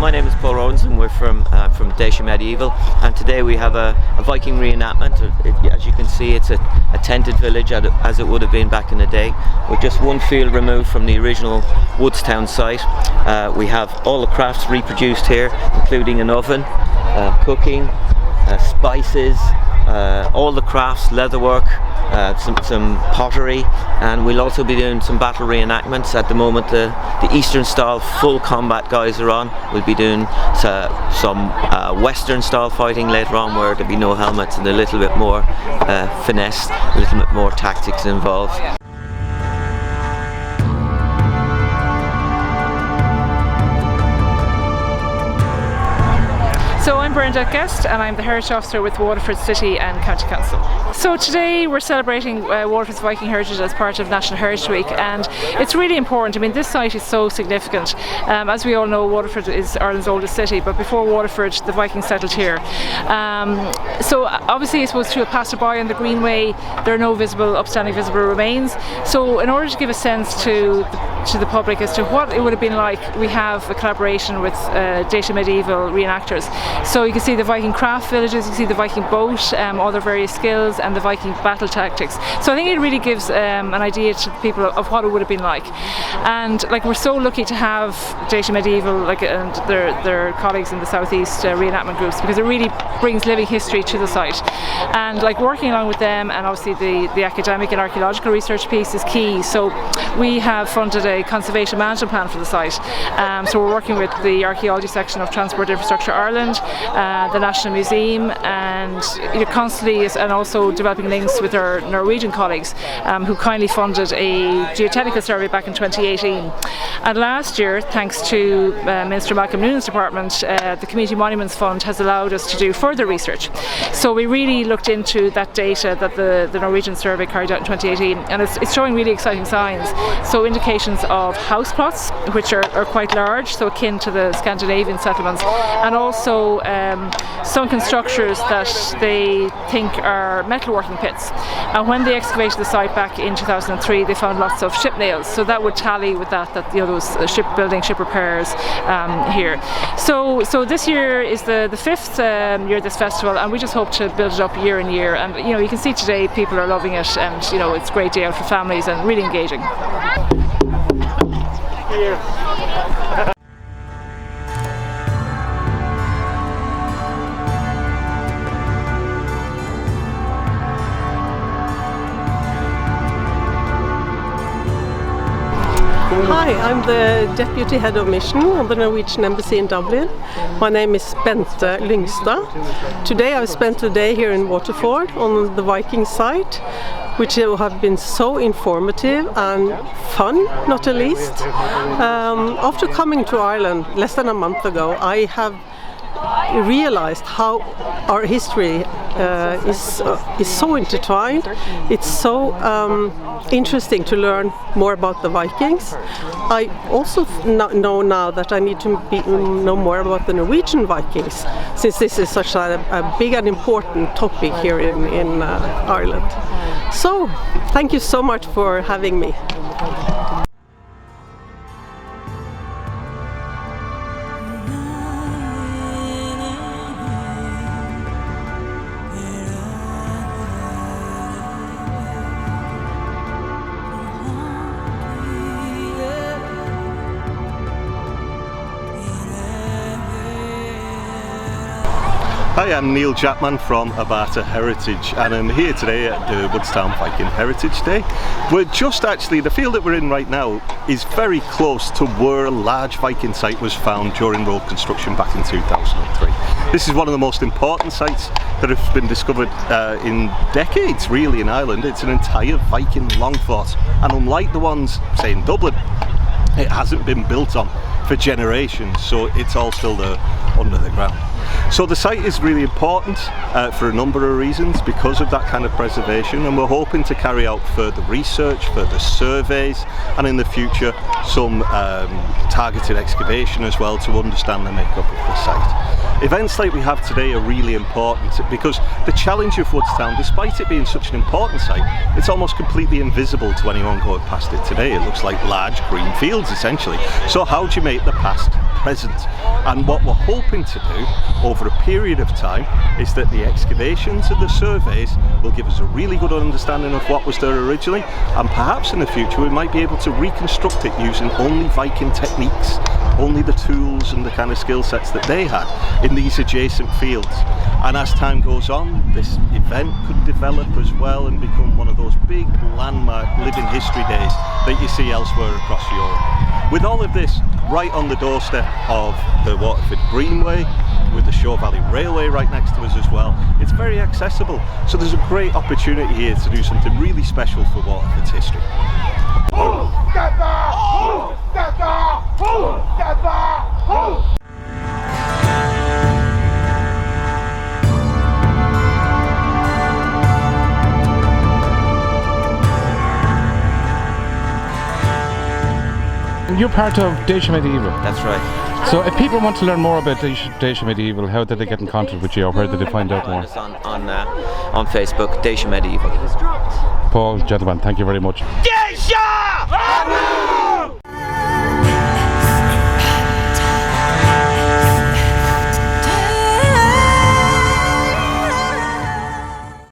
my name is Paul Rowlands and we're from Déise Medieval, and today we have a Viking reenactment. As you can see, it's a tented village as it would have been back in the day. We're just one field removed from the original Woodstown site. We have all the crafts reproduced here, including an oven, cooking, spices, all the crafts, leatherwork, some pottery, and we'll also be doing some battle reenactments. At the moment the Eastern style full combat guys are on. We'll be doing some Western style fighting later on, where there'll be no helmets and a little bit more finesse, a little bit more tactics involved. So I'm Brenda Guest and I'm the Heritage Officer with Waterford City and County Council. So today we're celebrating Waterford's Viking heritage as part of National Heritage Week, and it's really important. I mean, this site is so significant. As we all know, Waterford is Ireland's oldest city, but before Waterford the Vikings settled here. So obviously, I suppose to a passerby on the Greenway there are no upstanding visible remains. So in order to give a sense to the public as to what it would have been like, we have a collaboration with Déise Medieval re-enactors. So you can see the Viking craft villages, you can see the Viking boat, all their various skills, and the Viking battle tactics. So I think it really gives an idea to people of what it would have been like. And we're so lucky to have Déise Medieval and their colleagues in the southeast reenactment groups, because it really brings living history to the site. And working along with them, and obviously the academic and archaeological research piece is key. So we have funded a conservation management plan for the site. So we're working with the archaeology section of Transport Infrastructure Ireland, the National Museum, and constantly, and also developing links with our Norwegian colleagues who kindly funded a geotechnical survey back in 2018. And last year, thanks to Minister Malcolm Noonan's department, the Community Monuments Fund has allowed us to do further research. So we really looked into that data that the Norwegian survey carried out in 2018, and it's showing really exciting signs. So indications of house plots, which are quite large, so akin to the Scandinavian settlements, and also sunken structures that they think are metalworking pits. And when they excavated the site back in 2003, they found lots of ship nails, so that would tally with that those shipbuilding, ship repairs here. So this year is the fifth year of this festival, and we just hope to build it up year in year. And you can see today people are loving it, and it's a great day out for families and really engaging. Hi, I'm the Deputy Head of Mission on the Norwegian Embassy in Dublin. My name is Bente Lyngstad. Today I've spent a day here in Waterford on the Viking site, which have been so informative and fun, not the least. After coming to Ireland less than a month ago, I have realized how our history is so intertwined. It's so interesting to learn more about the Vikings. I also know now that I need to know more about the Norwegian Vikings, since this is such a big and important topic here in Ireland. So, thank you so much for having me. Hi, I'm Neil Chapman from Abata Heritage, and I'm here today at the Woodstown Viking Heritage Day. We're just the field that we're in right now is very close to where a large Viking site was found during road construction back in 2003. This is one of the most important sites that have been discovered in decades, really, in Ireland. It's an entire Viking long fort, and unlike the ones, say, in Dublin, it hasn't been built on for generations, so it's all still there under the ground. So the site is really important for a number of reasons because of that kind of preservation, and we're hoping to carry out further research, further surveys, and in the future some targeted excavation as well to understand the makeup of the site. Events like we have today are really important because the challenge of Woodstown, despite it being such an important site, it's almost completely invisible to anyone going past it today. It looks like large green fields essentially. So how do you make the past present. And what we're hoping to do over a period of time is that the excavations and the surveys will give us a really good understanding of what was there originally, and perhaps in the future we might be able to reconstruct it using only Viking techniques, only the tools and the kind of skill sets that they had in these adjacent fields. And as time goes on, this event could develop as well and become one of those big landmark living history days that you see elsewhere across Europe. With all of this right on the doorstep of the Waterford Greenway, with the Shore Valley Railway right next to us as well, it's very accessible. So there's a great opportunity here to do something really special for Waterford's history. You're part of Déise Medieval. That's right. So if people want to learn more about Déise Medieval, how did they get in contact with you, or where did they find out more? On Facebook, Déise Medieval. Paul, gentlemen, thank you very much. Déise!